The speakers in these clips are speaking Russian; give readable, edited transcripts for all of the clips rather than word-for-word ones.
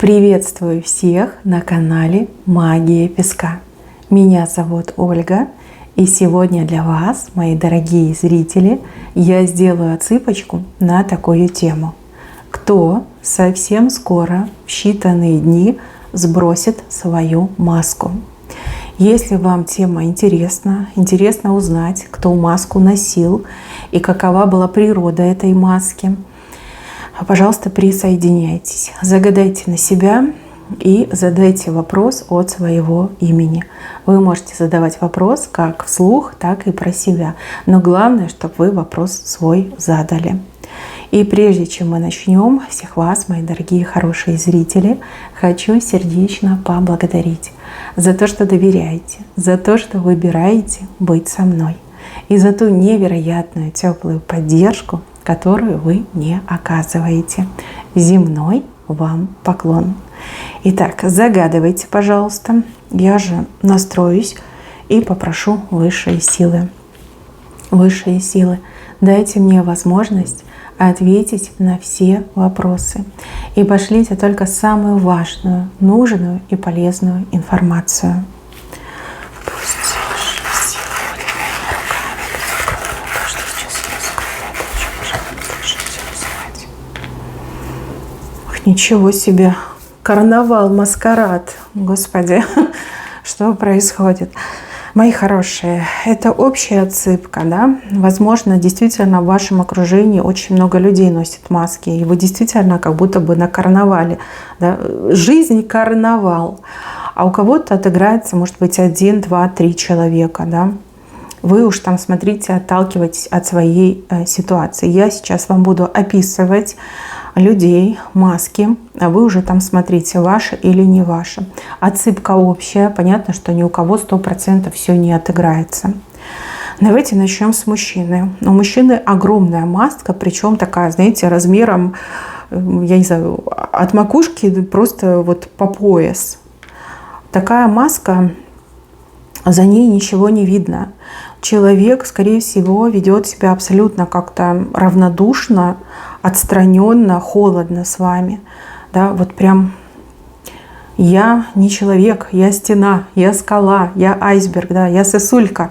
Приветствую всех на канале Магия Песка. Меня зовут Ольга, и сегодня для вас, мои дорогие зрители, я сделаю отсыпочку на такую тему. Кто совсем скоро, в считанные дни, сбросит свою маску? Если вам тема интересна, интересно узнать, кто маску носил и какова была природа этой маски, пожалуйста, присоединяйтесь, загадайте на себя и задайте вопрос от своего имени. Вы можете задавать вопрос как вслух, так и про себя. Но главное, чтобы вы вопрос свой задали. И прежде чем мы начнем, всех вас, мои дорогие хорошие зрители, хочу сердечно поблагодарить за то, что доверяете, за то, что выбираете быть со мной, и за ту невероятную теплую поддержку, которую вы мне оказываете. Земной вам поклон. Итак, загадывайте, пожалуйста. Я же настроюсь и попрошу высшие силы. Высшие силы, дайте мне возможность ответить на все вопросы. И пошлите только самую важную, нужную и полезную информацию. Ничего себе! Карнавал, маскарад! Господи, что происходит? Мои хорошие, это общая отсыпка, да? Возможно, действительно в вашем окружении очень много людей носит маски, и вы действительно как будто бы на карнавале. Да? Жизнь – карнавал. А у кого-то отыграется, может быть, 1, 2, 3 человека, да? Вы уж там, смотрите, отталкивайтесь от своей ситуации. Я сейчас вам буду описывать людей, маски, а вы уже там смотрите, ваше или не ваше. Отсыпка общая, понятно, что ни у кого 100% все не отыграется. Давайте начнем с мужчины. У мужчины огромная маска, причем такая, знаете, размером, я не знаю, от макушки просто вот по пояс. Такая маска, за ней ничего не видно. Человек, скорее всего, ведет себя абсолютно как-то равнодушно, отстраненно, холодно с вами. Да, вот прям я не человек, я стена, я скала, я айсберг, да, я сосулька.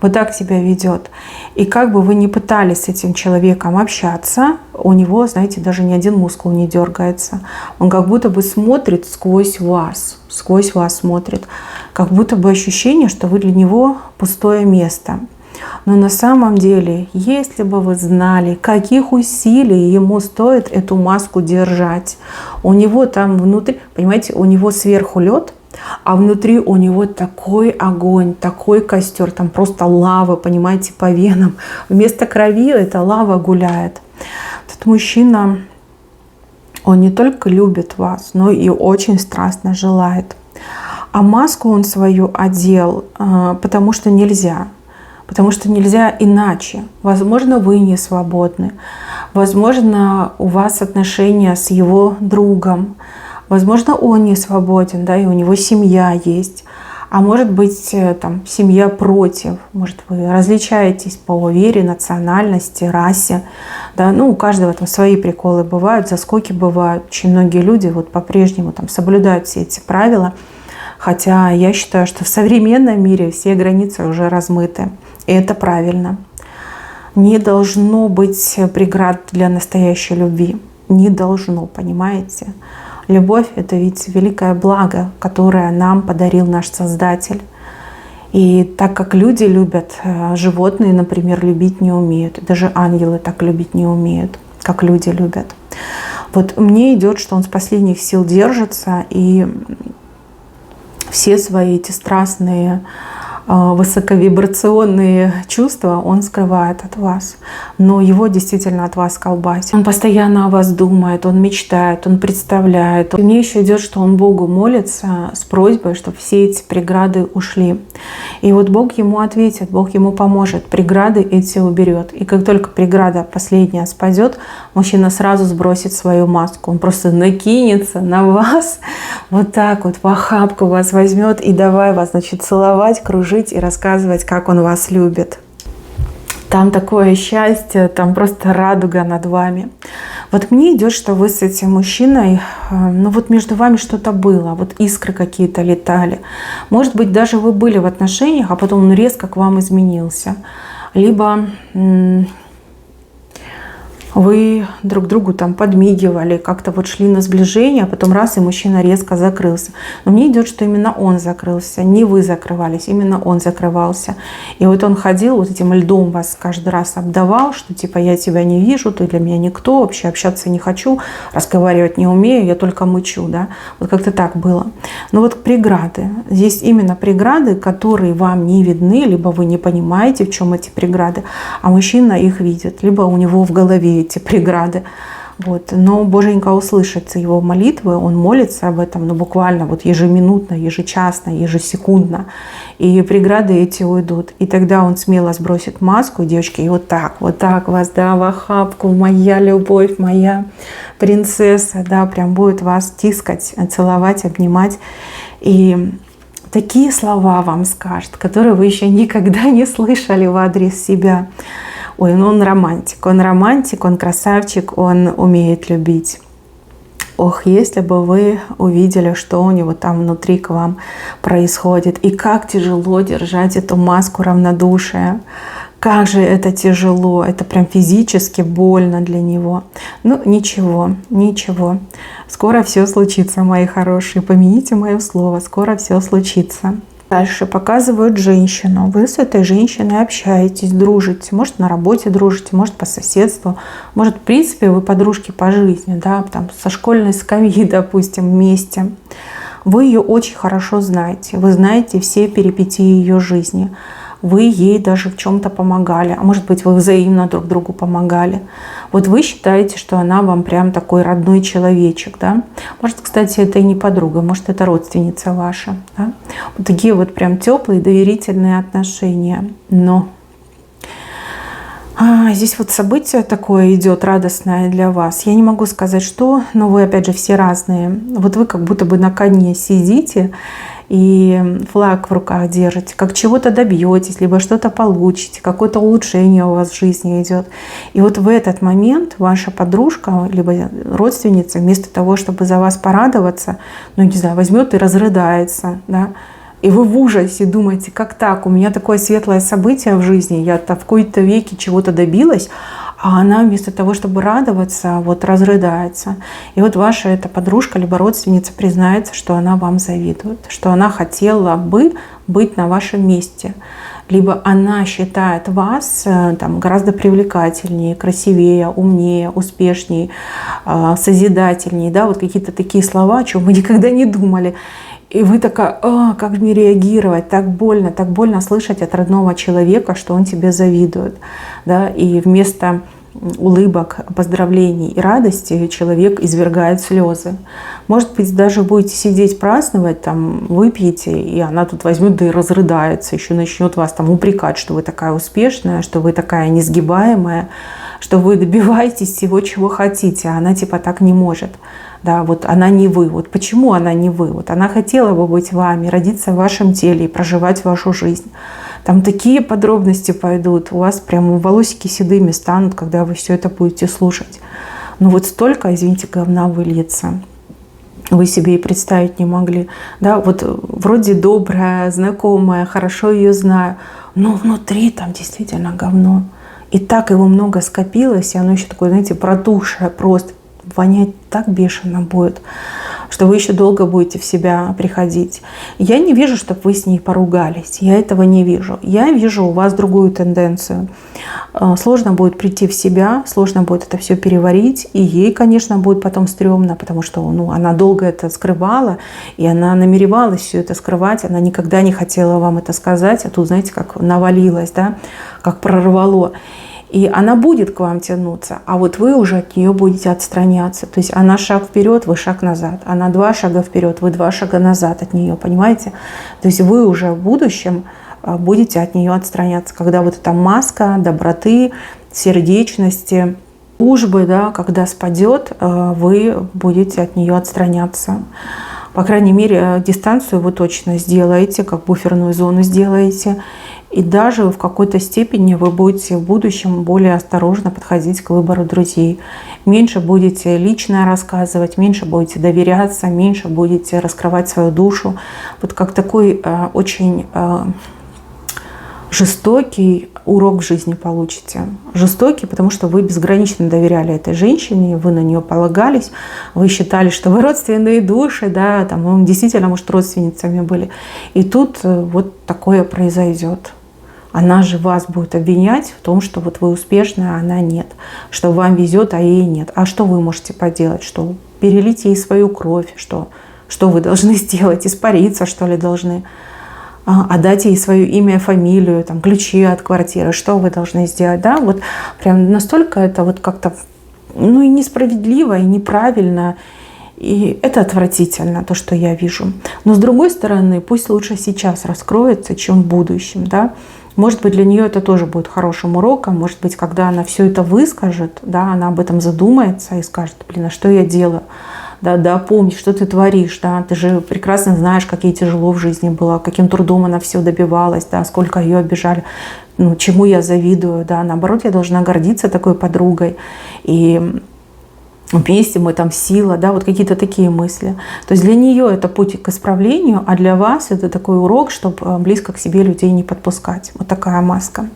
Вот так себя ведет. И как бы вы ни пытались с этим человеком общаться, у него, знаете, даже ни один мускул не дергается. Он как будто бы смотрит сквозь вас смотрит. Как будто бы ощущение, что вы для него пустое место. Но на самом деле, если бы вы знали, каких усилий ему стоит эту маску держать, у него там внутри, понимаете, у него сверху лед, а внутри у него такой огонь, такой костер, там просто лава, понимаете, по венам. Вместо крови эта лава гуляет. Этот мужчина, он не только любит вас, но и очень страстно желает. А маску он свою одел, потому что нельзя. Потому что нельзя иначе. Возможно, вы не свободны. Возможно, у вас отношения с его другом. Возможно, он не свободен, да, и у него семья есть. А может быть, там, семья против. Может, вы различаетесь по вере, национальности, расе. Да? Ну, у каждого там свои приколы бывают, заскоки бывают. Очень многие люди вот по-прежнему там соблюдают все эти правила. Хотя я считаю, что в современном мире все границы уже размыты. И это правильно. Не должно быть преград для настоящей любви. Не должно, понимаете? Любовь – это ведь великое благо, которое нам подарил наш Создатель. И так как люди любят, животные, например, любить не умеют. Даже ангелы так любить не умеют, как люди любят. Вот мне идет, что он с последних сил держится, и все свои эти страстные, высоковибрационные чувства он скрывает от вас. Но его действительно от вас колбасит. Он постоянно о вас думает, он мечтает, он представляет. И мне еще идет, что он Богу молится с просьбой, чтобы все эти преграды ушли. И вот Бог ему ответит, Бог ему поможет, преграды эти уберет. И как только преграда последняя спадет, мужчина сразу сбросит свою маску. Он просто накинется на вас, вот так вот в охапку вас возьмет и давай вас, значит, целовать, кружить и рассказывать, как он вас любит. Там такое счастье, там просто радуга над вами. Вот мне идет, что вы с этим мужчиной, ну вот между вами что-то было, вот искры какие-то летали. Может быть, даже вы были в отношениях, а потом он резко к вам изменился. Либо вы друг другу там подмигивали, как-то вот шли на сближение, а потом раз, и мужчина резко закрылся. Но мне идет, что именно он закрылся, не вы закрывались, именно он закрывался. И вот он ходил, вот этим льдом вас каждый раз обдавал, что типа я тебя не вижу, ты для меня никто, вообще общаться не хочу, разговаривать не умею, я только мычу, да. Вот как-то так было. Но вот преграды. Здесь именно преграды, которые вам не видны, либо вы не понимаете, в чем эти преграды, а мужчина их видит, либо у него в голове эти преграды. Вот. Но Боженька услышит его молитвы, он молится об этом, ну, буквально вот ежеминутно, ежечасно, ежесекундно. И преграды эти уйдут. И тогда он смело сбросит маску, девочки, и вот так вас, да, в охапку, моя любовь, моя принцесса, да, прям будет вас тискать, целовать, обнимать. И такие слова вам скажет, которые вы еще никогда не слышали в адрес себя. Ой, ну он романтик, он красавчик, он умеет любить. Ох, если бы вы увидели, что у него там внутри к вам происходит, и как тяжело держать эту маску равнодушия. Как же это тяжело, это прям физически больно для него. Ну, ничего, ничего. Скоро все случится, мои хорошие, помяните мое слово, скоро все случится. Дальше показывают женщину. Вы с этой женщиной общаетесь, дружите. Может, на работе дружите, может, по соседству. Может, в принципе, вы подружки по жизни, да, там, со школьной скамьи, допустим, вместе. Вы ее очень хорошо знаете. Вы знаете все перипетии ее жизни. Вы ей даже в чем-то помогали. А может быть, вы взаимно друг другу помогали. Вот вы считаете, что она вам прям такой родной человечек, да? Может, кстати, это и не подруга, может, это родственница ваша, да? Вот такие вот прям теплые, доверительные отношения. Но здесь вот событие такое идет радостное для вас. Я не могу сказать, что, но вы, опять же, все разные. Вот вы как будто бы на коне сидите и флаг в руках держите, как чего-то добьетесь, либо что-то получите, какое-то улучшение у вас в жизни идет. И вот в этот момент ваша подружка, либо родственница, вместо того, чтобы за вас порадоваться, ну, не знаю, возьмет и разрыдается, да, и вы в ужасе думаете, как так, у меня такое светлое событие в жизни, я-то в кои-то веки чего-то добилась, а она вместо того, чтобы радоваться, вот разрыдается. И вот ваша эта подружка, либо родственница признается, что она вам завидует, что она хотела бы быть на вашем месте. Либо она считает вас там, гораздо привлекательнее, красивее, умнее, успешнее, созидательнее. Да? Вот какие-то такие слова, о чем вы никогда не думали. И вы такая, как мне реагировать, так больно слышать от родного человека, что он тебе завидует. Да? И вместо улыбок, поздравлений и радости человек извергает слезы. Может быть, даже будете сидеть праздновать, там, выпьете, и она тут возьмет да и разрыдается, еще начнет вас там упрекать, что вы такая успешная, что вы такая несгибаемая, что вы добиваетесь всего, чего хотите, а она типа так не может. Да, вот она не вы. Вот почему она не вы? Вот она хотела бы быть вами, родиться в вашем теле и проживать вашу жизнь. Там такие подробности пойдут, у вас прям волосики седыми станут, когда вы все это будете слушать. Ну вот столько, извините, говна выльется. Вы себе и представить не могли. Да, вот вроде добрая, знакомая, хорошо ее знаю, но внутри там действительно говно. И так его много скопилось, и оно еще такое, знаете, протухшее просто. Вонять так бешено будет, что вы еще долго будете в себя приходить. Я не вижу, чтобы вы с ней поругались. Я этого не вижу. Я вижу у вас другую тенденцию. Сложно будет прийти в себя, сложно будет это все переварить. И ей, конечно, будет потом стрёмно, потому что она долго это скрывала, и она намеревалась все это скрывать. Она никогда не хотела вам это сказать. А тут, знаете, как навалилось, да, как прорвало. И она будет к вам тянуться, а вот вы уже от нее будете отстраняться. То есть она шаг вперед, вы шаг назад. Она 2 шага вперед, вы 2 шага назад от нее, понимаете? То есть вы уже в будущем будете от нее отстраняться. Когда вот эта маска доброты, сердечности, дружбы, да, когда спадет, вы будете от нее отстраняться. По крайней мере, дистанцию вы точно сделаете, как буферную зону сделаете. И даже в какой-то степени вы будете в будущем более осторожно подходить к выбору друзей. Меньше будете личное рассказывать, меньше будете доверяться, меньше будете раскрывать свою душу. Вот как такой очень жестокий урок в жизни получите. Жестокий, потому что вы безгранично доверяли этой женщине, вы на нее полагались, вы считали, что вы родственные души, да, там, вы действительно, может, родственницами были. И тут вот такое произойдет. Она же вас будет обвинять в том, что вот вы успешны, а она нет, что вам везет, а ей нет. А что вы можете поделать? Что перелить ей свою кровь? Что вы должны сделать? Испариться, что ли, должны? Отдать ей свое имя, фамилию, там, ключи от квартиры, что вы должны сделать, да, вот прям настолько это вот как-то, ну, и несправедливо, и неправильно, и это отвратительно, то, что я вижу. Но с другой стороны, пусть лучше сейчас раскроется, чем в будущем, да, может быть, для нее это тоже будет хорошим уроком, может быть, когда она все это выскажет, да, она об этом задумается и скажет, блин, а что я делаю? Да, помни, что ты творишь, да, ты же прекрасно знаешь, как ей тяжело в жизни было, каким трудом она все добивалась, да, сколько ее обижали, ну, чему я завидую, да, наоборот, я должна гордиться такой подругой, и вместе мы там сила, да, вот какие-то такие мысли. То есть для нее это путь к исправлению, а для вас это такой урок, чтобы близко к себе людей не подпускать. Вот такая маска.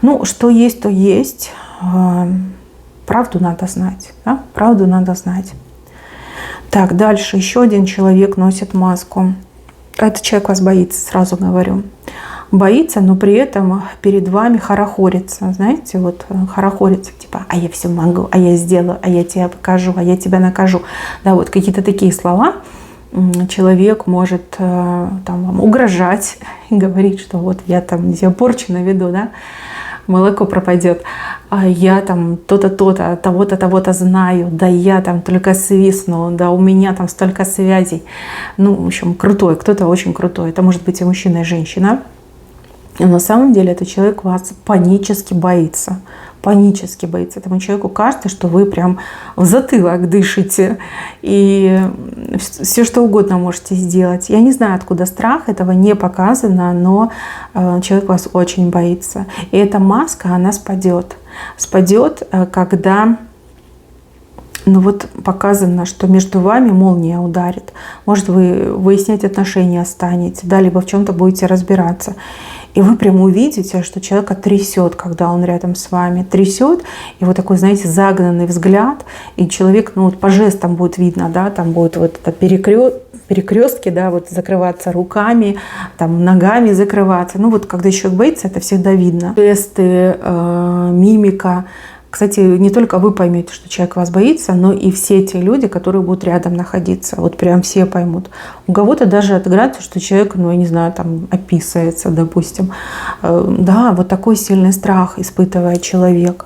Ну, что есть, то есть. Правду надо знать, да, правду надо знать. Так, дальше еще один человек носит маску. Этот человек вас боится, сразу говорю. Боится, но при этом перед вами хорохорится. Знаете, вот хорохорится, типа, а я все могу, а я сделаю, а я тебя покажу, а я тебя накажу. Да, вот какие-то такие слова. Человек может там вам угрожать и говорить, что вот я там тебе порчу наведу, да, молоко пропадет. А я там то-то, то-то, того-то, того-то знаю, да я там только свистну, да у меня там столько связей. Ну, в общем, крутой, кто-то очень крутой. Это может быть и мужчина, и женщина. Но на самом деле этот человек вас панически боится. Панически боится. Этому человеку кажется, что вы прям в затылок дышите. И все что угодно можете сделать. Я не знаю, откуда страх, этого не показано, но человек вас очень боится. И эта маска, она спадет. Спадет, когда ну вот показано, что между вами молния ударит. Может, вы выяснять отношения станете, да, либо в чем-то будете разбираться. И вы прямо увидите, что человека трясет, когда он рядом с вами. Трясет, и вот такой, знаете, загнанный взгляд. И человек, ну вот по жестам будет видно, да, там будет вот это перекрестки, да, вот закрываться руками, там ногами закрываться. Ну вот когда человек боится, это всегда видно. Жесты, мимика. Кстати, не только вы поймете, что человек вас боится, но и все те люди, которые будут рядом находиться. Вот прям все поймут. У кого-то даже отыграется, что человек, ну я не знаю, там описывается, допустим. Да, вот такой сильный страх испытывает человек.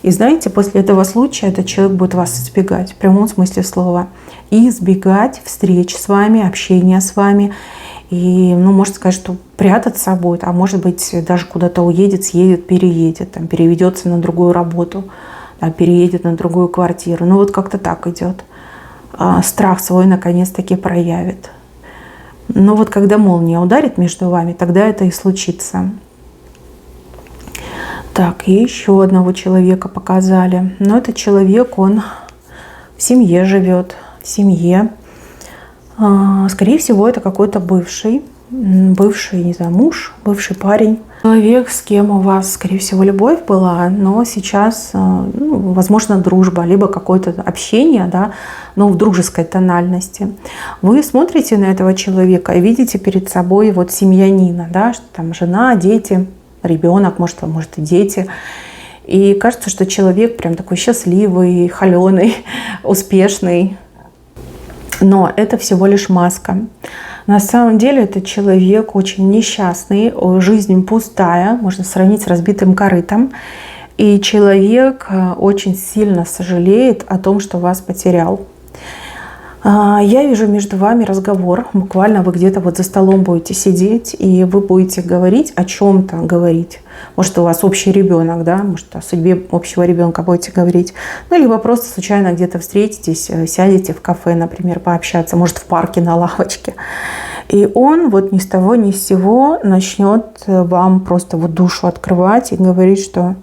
И знаете, после этого случая этот человек будет вас избегать, в прямом смысле слова. И избегать встреч с вами, общения с вами. И, ну, можно сказать, что прятаться будет, а может быть, даже куда-то уедет, съедет, переедет, там, переведется на другую работу, да, переедет на другую квартиру. Ну, вот как-то так идет. Страх свой наконец-таки проявит. Но вот когда молния ударит между вами, тогда это и случится. Так, и еще одного человека показали. Но этот человек, он в семье живет, в семье. Скорее всего, это какой-то бывший, не знаю, муж, бывший парень. Человек, с кем у вас, скорее всего, любовь была, но сейчас, ну, возможно, дружба, либо какое-то общение, да, но в дружеской тональности. Вы смотрите на этого человека и видите перед собой вот семьянина, да, что там жена, дети, ребенок, может и дети. И кажется, что человек прям такой счастливый, холеный, успешный. Но это всего лишь маска. На самом деле этот человек очень несчастный, жизнь пустая, можно сравнить с разбитым корытом. И человек очень сильно сожалеет о том, что вас потерял. Я вижу между вами разговор. Буквально вы где-то вот за столом будете сидеть, и вы будете говорить, о чем-то говорить. Может, у вас общий ребенок, да, может, о судьбе общего ребенка будете говорить. Ну, либо просто случайно где-то встретитесь, сядете в кафе, например, пообщаться, может, в парке на лавочке. И он вот ни с того ни с сего начнет вам просто вот душу открывать и говорить, что,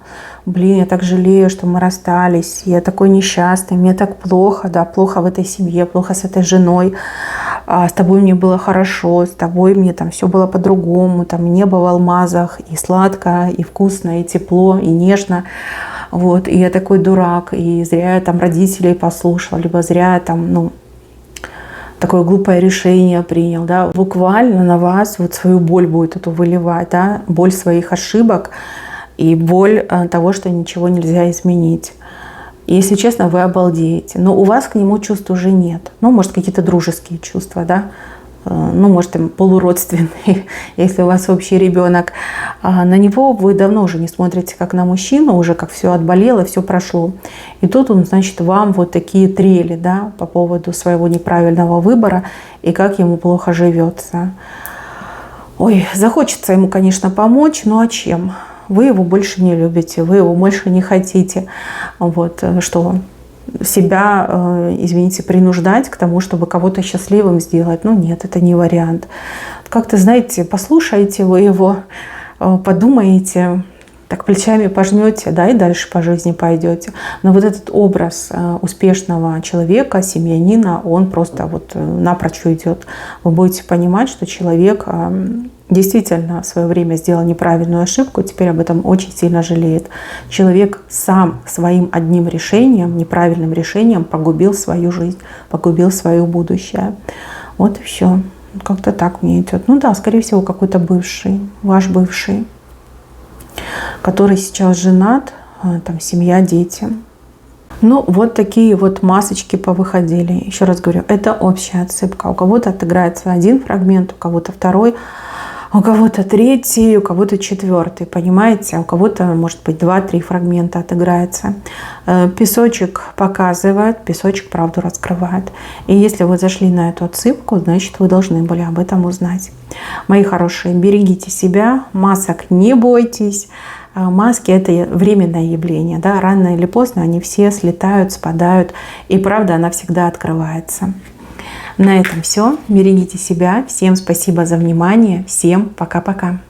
блин, я так жалею, что мы расстались, я такой несчастный, мне так плохо, да, плохо в этой семье, плохо с этой женой, а с тобой мне было хорошо, с тобой мне там все было по-другому, там небо в алмазах, и сладко, и вкусно, и тепло, и нежно. Вот, и я такой дурак, и зря я там родителей послушал, либо зря я там, ну, такое глупое решение принял, да, буквально на вас вот свою боль будет эту выливать, да, боль своих ошибок и боль того, что ничего нельзя изменить. И, если честно, вы обалдеете. Но у вас к нему чувств уже нет. Ну, может, какие-то дружеские чувства, да, ну, может, там полуродственные, если у вас общий ребенок. А на него вы давно уже не смотрите как на мужчину, уже как все отболело, все прошло. И тут он, значит, вам вот такие трели, да, по поводу своего неправильного выбора и как ему плохо живется. Ой, захочется ему, конечно, помочь, но а чем? Вы его больше не любите, вы его больше не хотите. Вот, что себя, извините, принуждать к тому, чтобы кого-то счастливым сделать. Ну нет, это не вариант. Как-то, знаете, послушаете вы его, подумаете, так плечами пожмете, да, и дальше по жизни пойдете. Но вот этот образ успешного человека, семьянина, он просто вот напрочь уйдет. Вы будете понимать, что человек действительно в свое время сделал неправильную ошибку, теперь об этом очень сильно жалеет. Человек сам своим одним решением, неправильным решением погубил свою жизнь, погубил свое будущее. Вот и все. Как-то так мне идет. Ну да, скорее всего, какой-то бывший, ваш бывший, который сейчас женат, там семья, дети. Ну, вот такие вот масочки повыходили. Еще раз говорю, это общая отсыпка. У кого-то отыграется один фрагмент, у кого-то второй, у кого-то третий, у кого-то четвертый, понимаете? У кого-то, может быть, 2-3 фрагмента отыграется. Песочек показывает, песочек правду раскрывает. И если вы зашли на эту отсыпку, значит, вы должны были об этом узнать. Мои хорошие, берегите себя, масок не бойтесь. Маски – это временное явление. Да? Рано или поздно они все слетают, спадают. И правда, она всегда открывается. На этом все. Берегите себя. Всем спасибо за внимание. Всем пока-пока.